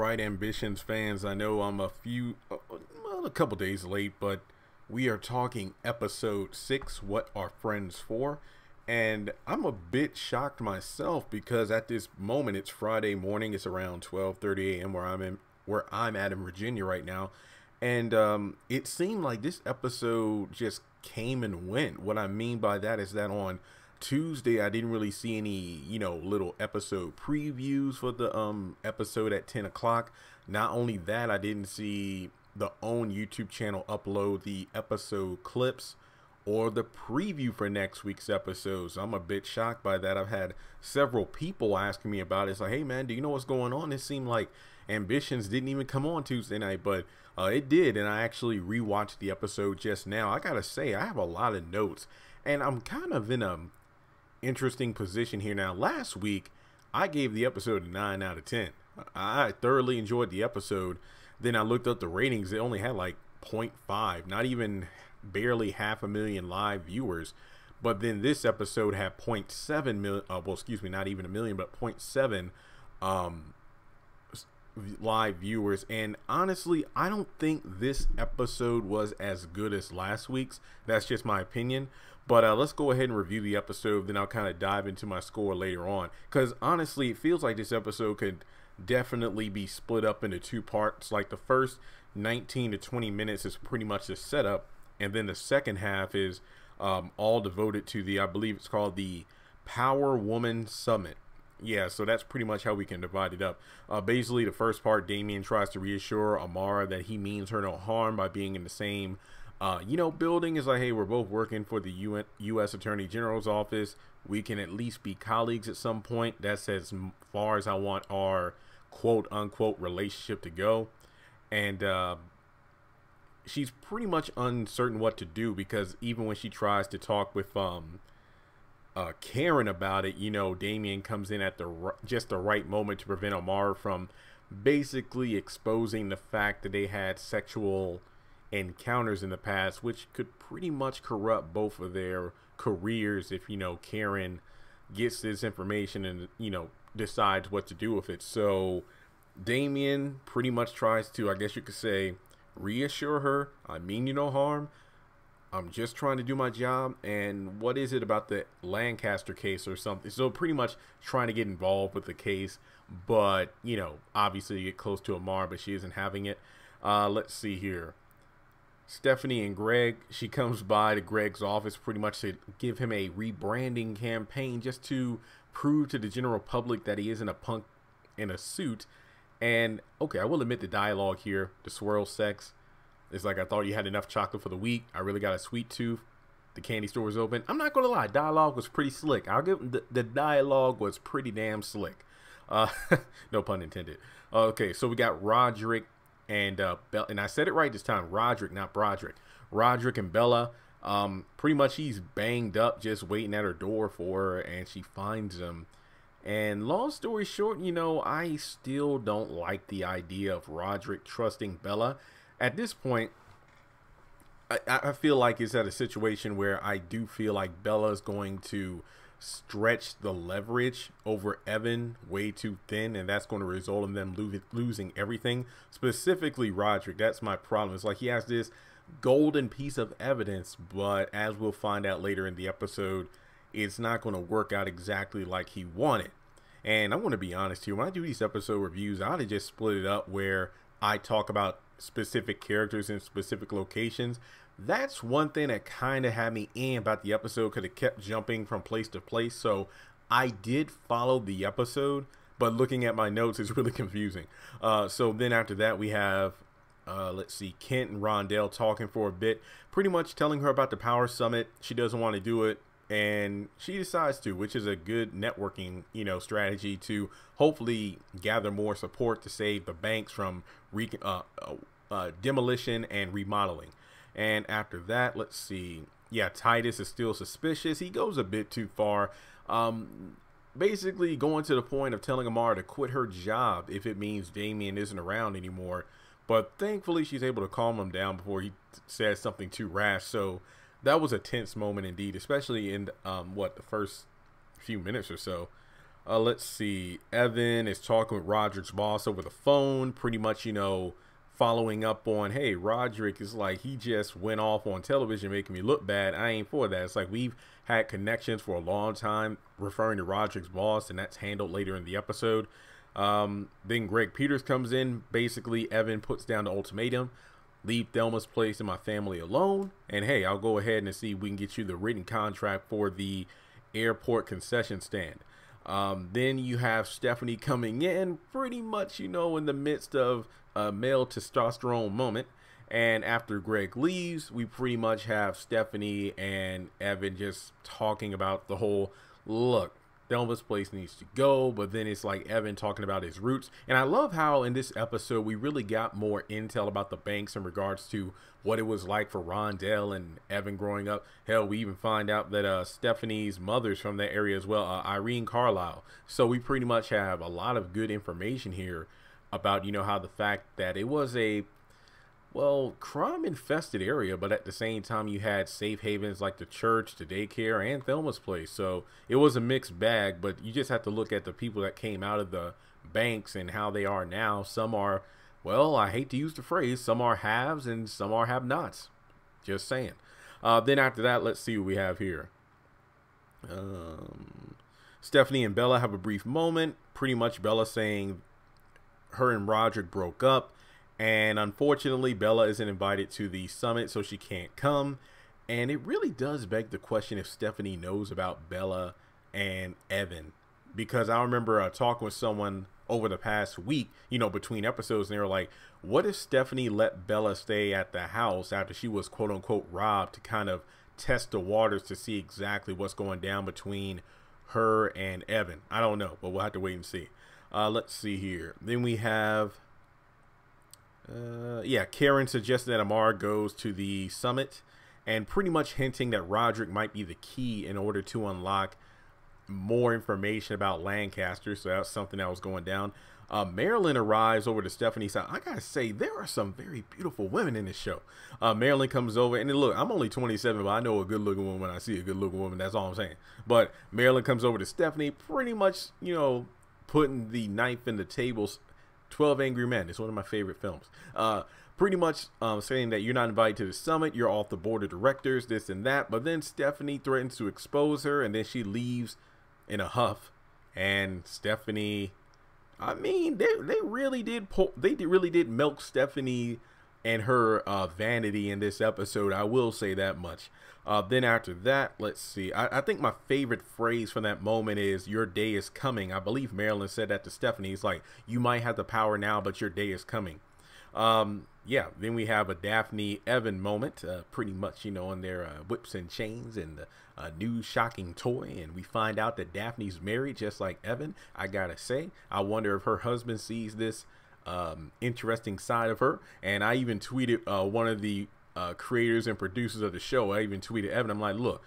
right, Ambitions fans. I know I'm a couple days late, but we are talking episode 6, What Are Friends For? And I'm a bit shocked myself because at this moment it's Friday morning. It's around 12:30 a.m. where I'm at in Virginia right now, and it seemed like this episode just came and went. What I mean by that is that on Tuesday I didn't really see any, little episode previews for the episode at 10 o'clock. Not only that, I didn't see the own YouTube channel upload the episode clips or the preview for next week's episode. So I'm a bit shocked by that. I've had several people asking me about it. It's like, hey man, do you know what's going on? It seemed like Ambitions didn't even come on Tuesday night, but it did. And I actually rewatched the episode just now. I gotta say, I have a lot of notes, and I'm kind of in a interesting position here now. Last week, I gave the episode a 9 out of 10. I thoroughly enjoyed the episode. Then I looked up the ratings. It only had like 0.5, not even barely 500,000 live viewers. But then this episode had 0.7 million, well, excuse me, not even a million, but 0.7 live viewers. And honestly, I don't think this episode was as good as last week's. That's just my opinion. But let's go ahead and review the episode. Then I'll kind of dive into my score later on. Because honestly, it feels like this episode could definitely be split up into two parts. Like the first 19 to 20 minutes is pretty much the setup. And then the second half is all devoted to I believe it's called the Power Woman Summit. Yeah, so that's pretty much how we can divide it up. Basically, the first part, Damien tries to reassure Amara that he means her no harm by being in the same building. Is like, hey, we're both working for the U.S. Attorney General's office. We can at least be colleagues at some point. That's as far as I want our quote-unquote relationship to go. And she's pretty much uncertain what to do, because even when she tries to talk with Karen about it, Damien comes in at just the right moment to prevent Amara from basically exposing the fact that they had sexual encounters in the past, which could pretty much corrupt both of their careers if Karen gets this information and decides what to do with it. So Damien pretty much tries to, I guess you could say, reassure her, I mean you no harm, I'm just trying to do my job. And what is it about the Lancaster case or something? So pretty much trying to get involved with the case, but obviously get close to Amara, but she isn't having it. Let's see here. Stephanie and Greg, she comes by to Greg's office pretty much to give him a rebranding campaign, just to prove to the general public that he isn't a punk in a suit. And okay, I will admit the dialogue here, the swirl sex, it's like, I thought you had enough chocolate for the week. I really got a sweet tooth. The candy store was open. I'm not gonna lie, dialogue was pretty slick. I'll give the dialogue was pretty damn slick. No pun intended. Okay, so we got Roderick and Bella, and I said it right this time, Roderick, not Broderick. Roderick and Bella. Pretty much he's banged up, just waiting at her door for her, and she finds him. And long story short, I still don't like the idea of Roderick trusting Bella. At this point, I feel like it's at a situation where I do feel like Bella's going to stretch the leverage over Evan way too thin, and that's going to result in them losing everything. Specifically Roderick, that's my problem. It's like he has this golden piece of evidence, but as we'll find out later in the episode, it's not going to work out exactly like he wanted. And I want to be honest here, when I do these episode reviews, I ought to just split it up where I talk about specific characters in specific locations. That's one thing that kind of had me in about the episode, because it kept jumping from place to place. So I did follow the episode, but looking at my notes is really confusing. So then after that we have let's see, Kent and Rondell talking for a bit, pretty much telling her about the Power Summit. She doesn't want to do it, and she decides to, which is a good networking strategy to hopefully gather more support to save the banks from demolition and remodeling. And after that, let's see, yeah, Titus is still suspicious. He goes a bit too far, basically going to the point of telling Amara to quit her job if it means Damien isn't around anymore. But thankfully she's able to calm him down before he says something too rash. So that was a tense moment indeed, especially in the first few minutes or so. Let's see. Evan is talking with Roderick's boss over the phone, pretty much, following up on, hey, Roderick is like, he just went off on television making me look bad. I ain't for that. It's like we've had connections for a long time referring to Roderick's boss, and that's handled later in the episode. Then Greg Peters comes in. Basically, Evan puts down the ultimatum. Leave Thelma's place and my family alone. And hey, I'll go ahead and see if we can get you the written contract for the airport concession stand. Then you have Stephanie coming in pretty much, in the midst of a male testosterone moment. And after Greg leaves, we pretty much have Stephanie and Evan just talking about the whole, look, Thelma's place needs to go, but then it's like Evan talking about his roots. And I love how in this episode we really got more intel about the Banks in regards to what it was like for Rondell and Evan growing up. Hell, we even find out that Stephanie's mother's from that area as well, Irene Carlisle. So we pretty much have a lot of good information here about, how the fact that it was a crime-infested area, but at the same time, you had safe havens like the church, the daycare, and Thelma's place. So it was a mixed bag, but you just have to look at the people that came out of the Banks and how they are now. Some are, I hate to use the phrase, some are haves and some are have-nots. Just saying. Then after that, let's see what we have here. Stephanie and Bella have a brief moment. Pretty much Bella saying her and Roderick broke up. And unfortunately, Bella isn't invited to the summit, so she can't come. And it really does beg the question if Stephanie knows about Bella and Evan. Because I remember talking with someone over the past week, between episodes, and they were like, what if Stephanie let Bella stay at the house after she was quote unquote robbed to kind of test the waters to see exactly what's going down between her and Evan? I don't know, but we'll have to wait and see. Let's see here. Then we have... Karen suggested that Amara goes to the summit and pretty much hinting that Roderick might be the key in order to unlock more information about Lancaster. So that's something that was going down. Marilyn arrives over to Stephanie's side. I gotta say, there are some very beautiful women in this show. Marilyn comes over, and then, look, I'm only 27, but I know a good looking woman when I see a good looking woman. That's all I'm saying. But Marilyn comes over to Stephanie, pretty much, putting the knife in the tables. 12 Angry Men. It's one of my favorite films. Pretty much saying that you're not invited to the summit. You're off the board of directors, this and that. But then Stephanie threatens to expose her, and then she leaves in a huff. And Stephanie, I mean, they really did milk Stephanie and her vanity in this episode. I will say that much. Then after that, let's see. I think my favorite phrase from that moment is, your day is coming. I believe Marilyn said that to Stephanie. It's like, you might have the power now, but your day is coming. Then we have a Daphne Evan moment, pretty much, on their whips and chains and a new shocking toy. And we find out that Daphne's married just like Evan. I gotta say, I wonder if her husband sees this interesting side of her. And I even tweeted one of the creators and producers of the show. I even tweeted Evan. I'm like, look,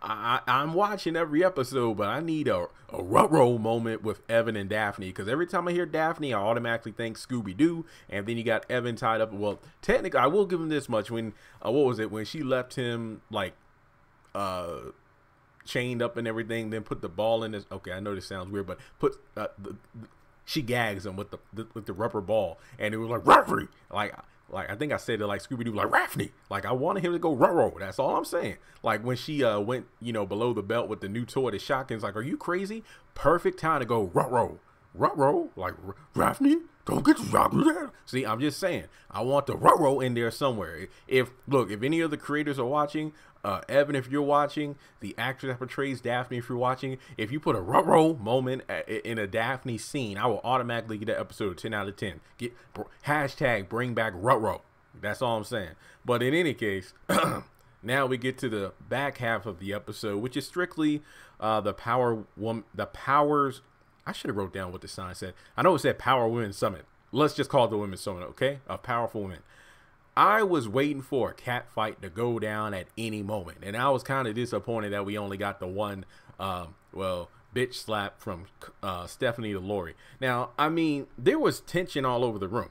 I'm watching every episode, but I need a ruh-roh moment with Evan and Daphne, because every time I hear Daphne, I automatically think Scooby-Doo, and then you got Evan tied up. Well, technically, I will give him this much. When when she left him like chained up and everything, then put the ball in his. Okay, I know this sounds weird, but she gags him with the rubber ball, and it was like referee, like I think I said it like Scooby-Doo, like Raffney. Like, I wanted him to go ruh-roh. That's all I'm saying. Like, when she went, below the belt with the new toy, the shotgun's like, are you crazy? Perfect time to go ruh-roh. Ruh-roh? Like, Raffney? Don't get shotgun. See, I'm just saying. I want the ruh-roh in there somewhere. If any of the creators are watching, Evan, if you're watching, the actress that portrays Daphne, if you're watching, if you put a ruh-roh moment in a Daphne scene, I will automatically get that episode 10 out of 10. Hashtag bring back ruh-roh. That's all I'm saying. But in any case, now we get to the back half of the episode, which is strictly the powers. I should have wrote down what the sign said. I know it said Power Women's Summit. Let's just call it the Women's Summit, okay? Of powerful women. I was waiting for a cat fight to go down at any moment, and I was kind of disappointed that we only got the one, bitch slap from Stephanie to Lori. Now, I mean, there was tension all over the room.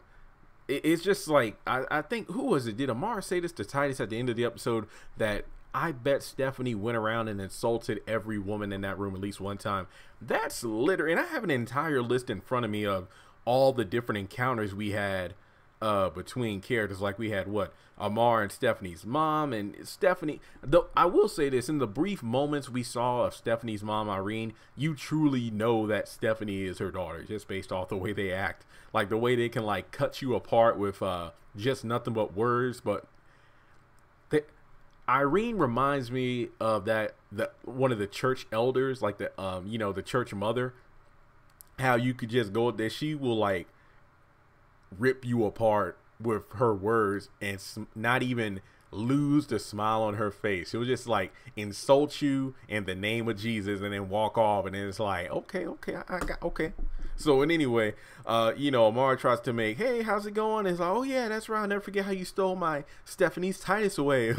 It's just like, I think, who was it? Did Amara say this to Titus at the end of the episode, that I bet Stephanie went around and insulted every woman in that room at least one time. That's literally, and I have an entire list in front of me of all the different encounters we had between characters. Like we had what, Amar and Stephanie's mom, and Stephanie. Though I will say this, in the brief moments we saw of Stephanie's mom, Irene, you truly know that Stephanie is her daughter just based off the way they act, like the way they can like cut you apart with just nothing but words. But Irene reminds me of that one of the church elders, like the the church mother. How you could just go there, she will like rip you apart with her words and not even lose the smile on her face. She'll just like insult you in the name of Jesus and then walk off, and then it's like, okay, I got okay. So in anyway, Amara tries to make, hey, how's it going? And it's like, oh yeah, that's right. I'll never forget how you stole my Stephanie's Titus away.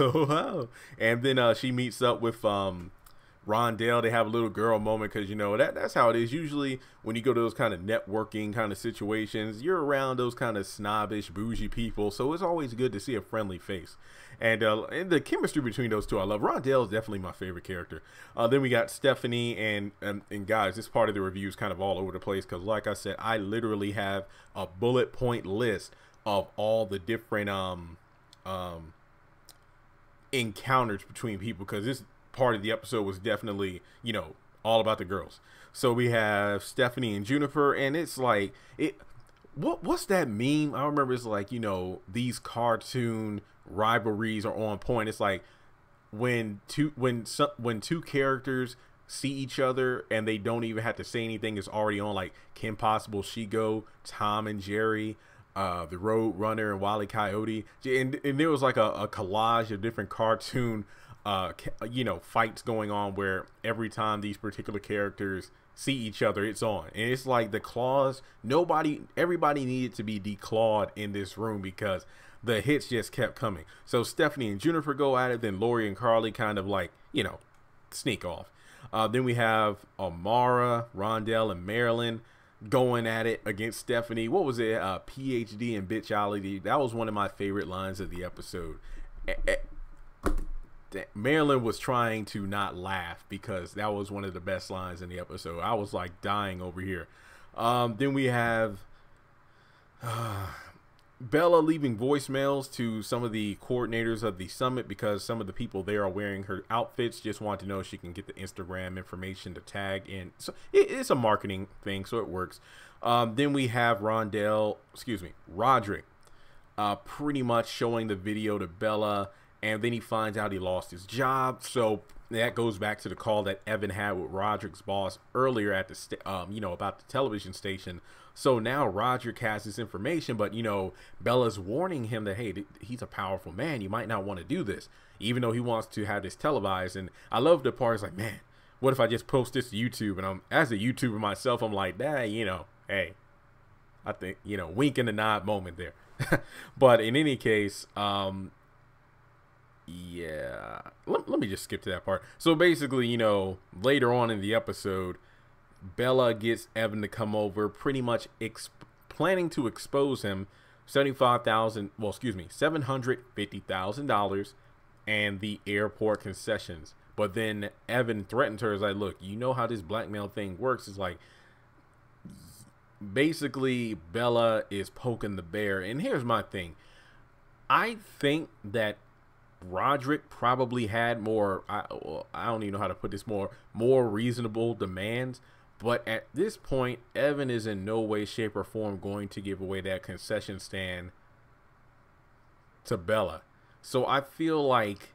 And then she meets up with Rondell. They have a little girl moment because that's how it is. Usually when you go to those kind of networking kind of situations, you're around those kind of snobbish, bougie people. So it's always good to see a friendly face. And the chemistry between those two, I love. Rondell is definitely my favorite character. Then we got Stephanie and guys, this part of the review is kind of all over the place because, like I said, I literally have a bullet point list of all the different encounters between people, because this part of the episode was definitely all about the girls. So we have Stephanie and Juniper, and it's like what's that meme? I remember it's like these cartoon rivalries are on point. It's like when two characters see each other and they don't even have to say anything, it's already on, like Kim Possible, Shigo, Tom and Jerry, the Road Runner and Wile E. Coyote, and there was like a collage of different cartoon fights going on where every time these particular characters see each other, it's on. And it's like the claws, everybody needed to be declawed in this room because the hits just kept coming. So Stephanie and Juniper go at it, then Lori and Carly kind of like sneak off. Then we have Amara, Rondell, and Marilyn going at it against Stephanie. What was it? PhD and bitcholity. That was one of my favorite lines of the episode. Marilyn was trying to not laugh because that was one of the best lines in the episode. I was like dying over here. Then we have Bella leaving voicemails to some of the coordinators of the summit because some of the people there are wearing her outfits. Just want to know if she can get the Instagram information to tag in. So it's a marketing thing, so it works. Then we have Roderick, pretty much showing the video to Bella, and then he finds out he lost his job. So that goes back to the call that Evan had with Roderick's boss earlier at the about the television station. So now Roderick has this information, but Bella's warning him that, hey, he's a powerful man, you might not want to do this, even though he wants to have this televised. And I love the part, it's like, man, what if I just post this to YouTube? And as a YouTuber myself, I'm like, hey, I think wink and a nod moment there. But in any case, yeah, let me just skip to that part. So basically, later on in the episode, Bella gets Evan to come over, pretty much planning to expose him $750,000 and the airport concessions. But then Evan threatens her, is like, look, you know how this blackmail thing works. It's like, basically Bella is poking the bear. And here's my thing. I think that Roderick probably had more, I don't even know how to put this, more reasonable demands. But at this point, Evan is in no way, shape, or form going to give away that concession stand to Bella. So I feel like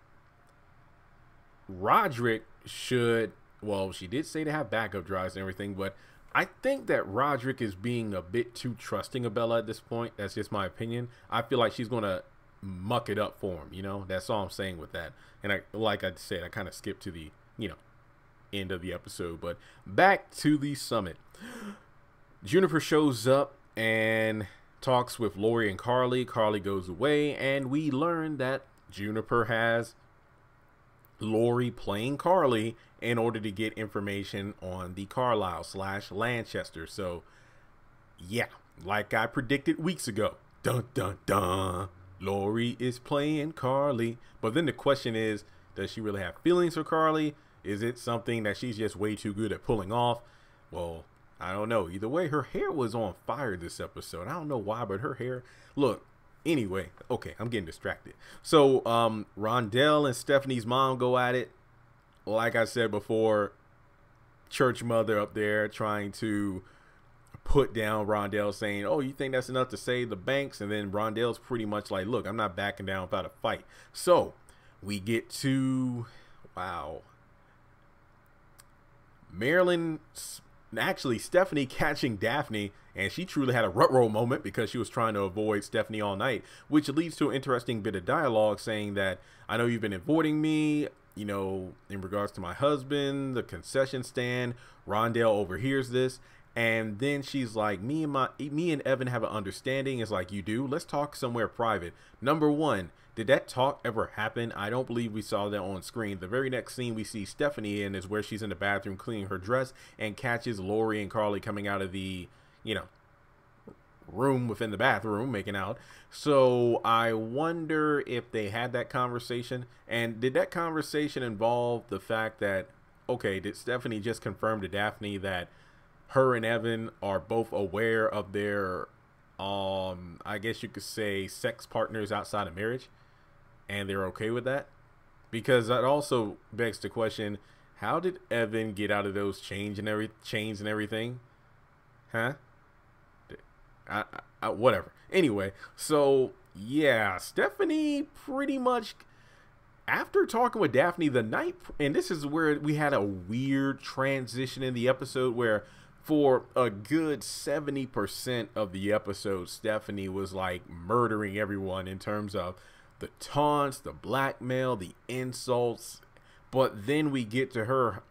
Roderick should, well, she did say to have backup drives and everything, but I think that Roderick is being a bit too trusting of Bella at this point. That's just my opinion. I feel like she's going to muck it up for him, That's all I'm saying with that. And like I said, I kind of skipped to the, end of the episode. But back to the summit. Juniper shows up and talks with Lori and Carly. Carly goes away, and we learn that Juniper has Lori playing Carly in order to get information on the Carlisle/Lanchester. So yeah, like I predicted weeks ago, dun dun dun, Lori is playing Carly. But then the question is, Does she really have feelings for Carly? Is it something that she's just way too good at pulling off? Well, I don't know. Either way, her hair was on fire this episode. I don't know why, but her hair, look, anyway, okay, I'm getting distracted. So, Rondell and Stephanie's mom go at it. Like I said before, church mother up there trying to put down Rondell, saying, oh, you think that's enough to save the banks? And then Rondell's pretty much like, look, I'm not backing down without a fight. So we get to, wow, Marilyn, actually Stephanie catching Daphne, and she truly had a rut-roll moment because she was trying to avoid Stephanie all night, which leads to an interesting bit of dialogue saying that, I know you've been avoiding me, you know, in regards to my husband, the concession stand. Rondell overhears this, and then she's like, me and Evan have an understanding. It's like, you do? Let's talk somewhere private. Number one, did that talk ever happen? I don't believe we saw that on screen. The very next scene we see Stephanie in is where she's in the bathroom cleaning her dress and catches Lori and Carly coming out of the, you know, room within the bathroom making out. So I wonder if they had that conversation, and did that conversation involve the fact that, okay, did Stephanie just confirm to Daphne that her and Evan are both aware of their I guess you could say sex partners outside of marriage, and they're okay with that? Because that also begs the question, how did Evan get out of those chains and everything? Huh? Whatever. Anyway, so yeah, Stephanie pretty much, after talking with Daphne the night, and this is where we had a weird transition in the episode where for a good 70% of the episode, Stephanie was like murdering everyone in terms of the taunts, the blackmail, the insults. But then we get to her,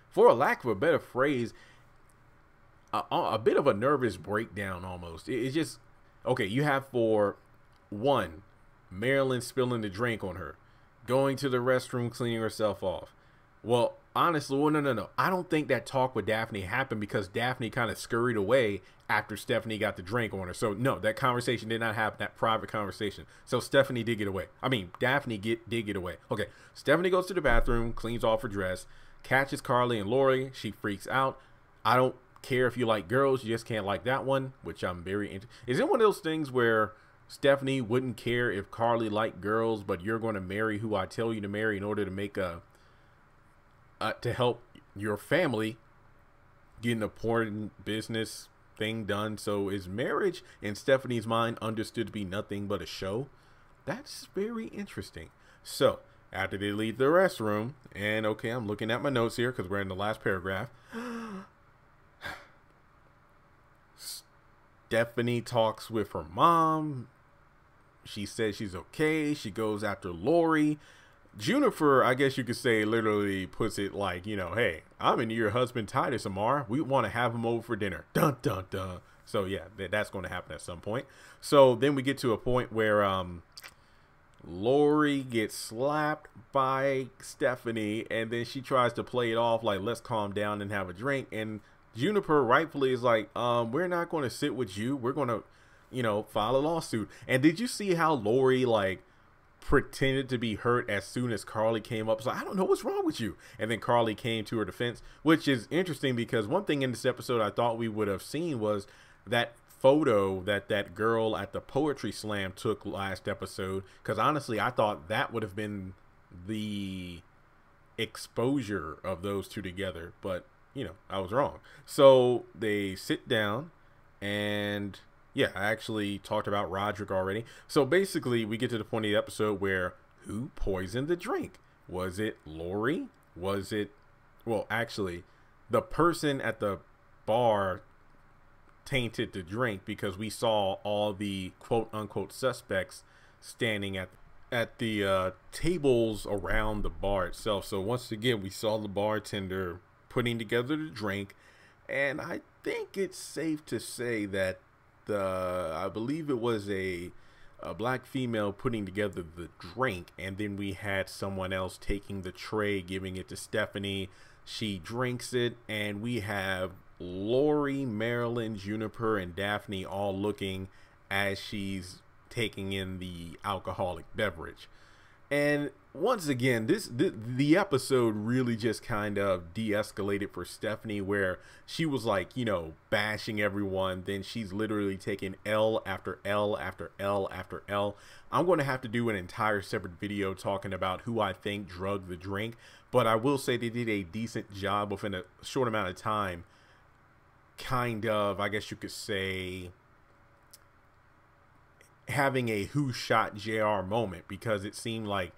for a lack of a better phrase, a bit of a nervous breakdown almost. It's just, okay, you have for one, Marilyn spilling the drink on her, going to the restroom, cleaning herself off. Well, honestly, well, no. I don't think that talk with Daphne happened because Daphne kind of scurried away after Stephanie got the drink on her. So no, that conversation did not happen, that private conversation. So Stephanie did get away. I mean, Daphne did get away. Okay, Stephanie goes to the bathroom, cleans off her dress, catches Carly and Lori. She freaks out. I don't care if you like girls, you just can't like that one, which I'm very into. Is it one of those things where Stephanie wouldn't care if Carly liked girls, but you're going to marry who I tell you to marry in order to make to help your family get an important business thing done? So is marriage in Stephanie's mind understood to be nothing but a show? That's very interesting. So after they leave the restroom, and okay, I'm looking at my notes here because we're in the last paragraph. Stephanie talks with her mom. She says she's okay. She goes after Lori. Juniper, I guess you could say, literally puts it like, you know, hey, I'm into your husband Titus, Amar. We want to have him over for dinner. Dun, dun, dun. So, yeah, that's going to happen at some point. So then we get to a point where Lori gets slapped by Stephanie, and then she tries to play it off like, let's calm down and have a drink. And Juniper rightfully is like, we're not going to sit with you. We're going to, you know, file a lawsuit. And did you see how Lori, like, pretended to be hurt as soon as Carly came up? So I don't know what's wrong with you. And then Carly came to her defense, which is interesting because one thing in this episode I thought we would have seen was that photo that girl at the poetry slam took last episode. Because honestly, I thought that would have been the exposure of those two together. But you know, I was wrong. So they sit down, and yeah, I actually talked about Roderick already. So basically, we get to the point of the episode where who poisoned the drink? Was it Lori? Was it, well, actually, the person at the bar tainted the drink because we saw all the quote-unquote suspects standing at the tables around the bar itself. So once again, we saw the bartender putting together the drink, and I think it's safe to say that I believe it was a black female putting together the drink, and then we had someone else taking the tray, giving it to Stephanie. She drinks it, and we have Lori, Marilyn, Juniper, and Daphne all looking as she's taking in the alcoholic beverage. And once again, the episode really just kind of de-escalated for Stephanie, where she was like, you know, bashing everyone. Then she's literally taking L after L after L after L. I'm going to have to do an entire separate video talking about who I think drugged the drink, but I will say they did a decent job within a short amount of time, kind of, I guess you could say, having a who shot JR moment, because it seemed like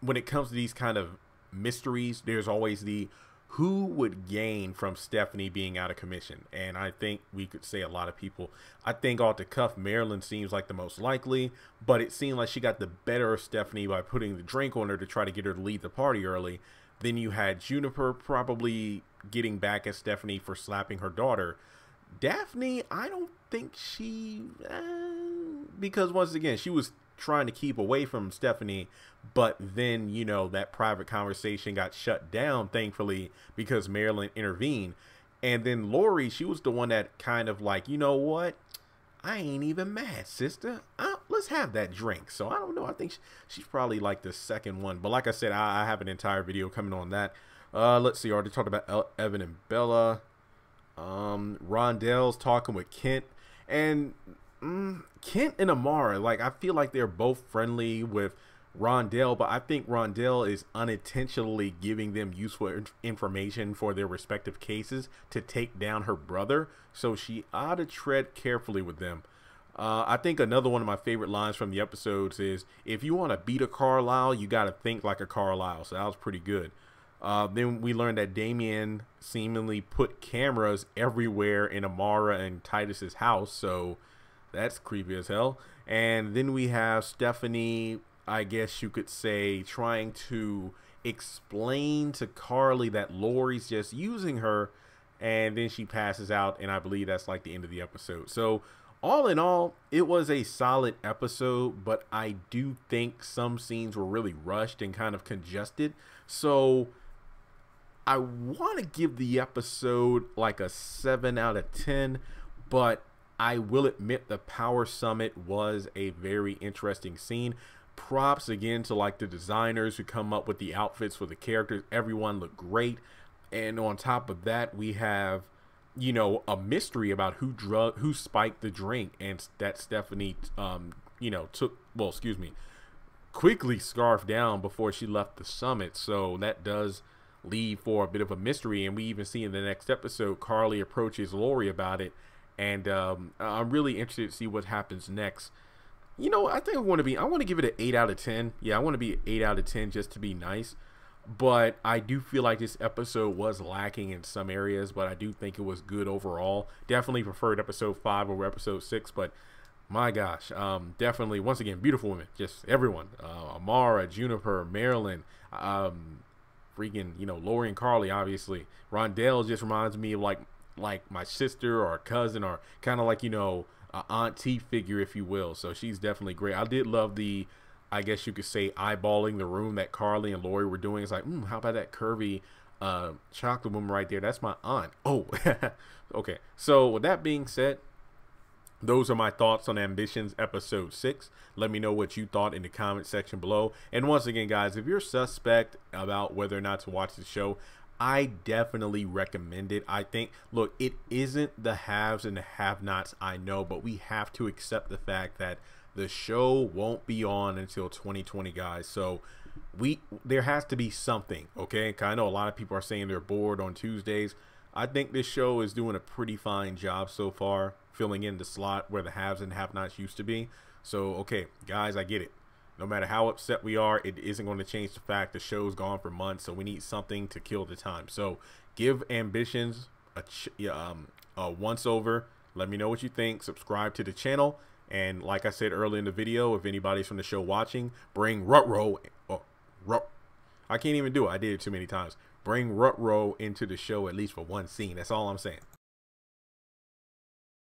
when it comes to these kind of mysteries, there's always the who would gain from Stephanie being out of commission. And I think we could say a lot of people. I think off the cuff, Marilyn seems like the most likely, but it seemed like she got the better of Stephanie by putting the drink on her to try to get her to leave the party early. Then you had Juniper probably getting back at Stephanie for slapping her daughter. Daphne, I don't think she, because once again, she was trying to keep away from Stephanie, but then, you know, that private conversation got shut down, thankfully, because Marilyn intervened. And then Lori, she was the one that kind of like, you know what, I ain't even mad, sister. Let's have that drink. So I don't know, I think she's probably like the second one, but like I said, I have an entire video coming on that. Let's see, I already talked about Evan and Bella. Rondell's talking with Kent, and Kent and Amara, like, I feel like they're both friendly with Rondell, but I think Rondell is unintentionally giving them useful information for their respective cases to take down her brother, so she ought to tread carefully with them. I think another one of my favorite lines from the episodes is, if you want to beat a Carlisle, you got to think like a Carlisle. So that was pretty good. Then we learned that Damien seemingly put cameras everywhere in Amara and Titus's house, so that's creepy as hell. And then we have Stephanie, I guess you could say, trying to explain to Carly that Lori's just using her, and then she passes out, and I believe that's like the end of the episode. So all in all, it was a solid episode, but I do think some scenes were really rushed and kind of congested. So I want to give the episode like a 7 out of 10, but I will admit the Power Summit was a very interesting scene. Props again to like the designers who come up with the outfits for the characters. Everyone looked great. And on top of that, we have, you know, a mystery about who spiked the drink, and that Stephanie, you know, quickly scarfed down before she left the summit. So that does leave for a bit of a mystery. And we even see in the next episode, Carly approaches Lori about it. And I'm really interested to see what happens next. You know, I think I want to give it an 8 out of 10. Yeah, I want to be 8 out of 10 just to be nice. But I do feel like this episode was lacking in some areas, but I do think it was good overall. Definitely preferred episode 5 over episode 6, but my gosh, definitely, once again, beautiful women, just everyone. Amara, Juniper, Marilyn, freaking, you know, Lori and Carly, obviously. Rondell just reminds me of like my sister or cousin, or kind of like, you know, auntie figure, if you will. So she's definitely great. I did love the, I guess you could say, eyeballing the room that Carly and Lori were doing. It's like, how about that curvy chocolate woman right there? That's my aunt. Oh, okay. So with that being said, those are my thoughts on Ambitions episode 6. Let me know what you thought in the comment section below. And once again, guys, if you're suspect about whether or not to watch the show, I definitely recommend it. I think, look, it isn't the haves and the have-nots, I know, but we have to accept the fact that the show won't be on until 2020, guys. So there has to be something, okay? I know a lot of people are saying they're bored on Tuesdays. I think this show is doing a pretty fine job so far, filling in the slot where the haves and have-nots used to be. So, okay, guys, I get it. No matter how upset we are, it isn't going to change the fact the show's gone for months, so we need something to kill the time. So give Ambitions a once over. Let me know what you think. Subscribe to the channel. And like I said earlier in the video, if anybody's from the show watching, bring Rutro. I can't even do it. I did it too many times. Bring Rutro into the show, at least for one scene. That's all I'm saying.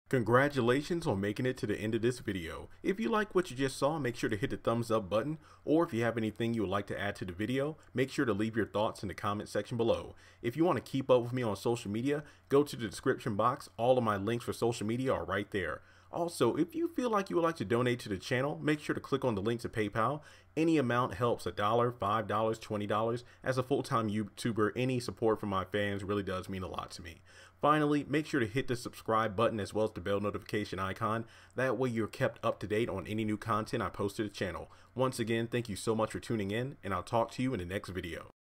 Congratulations on making it to the end of this video. If you like what you just saw, make sure to hit the thumbs up button, or if you have anything you would like to add to the video, make sure to leave your thoughts in the comment section below. If you want to keep up with me on social media, go to the description box. All of my links for social media are right there. Also, if you feel like you would like to donate to the channel, make sure to click on the link to PayPal. Any amount helps. $1, $5, $20. As a full-time YouTuber, any support from my fans really does mean a lot to me. Finally, make sure to hit the subscribe button as well as the bell notification icon. That way you're kept up to date on any new content I post to the channel. Once again, thank you so much for tuning in, and I'll talk to you in the next video.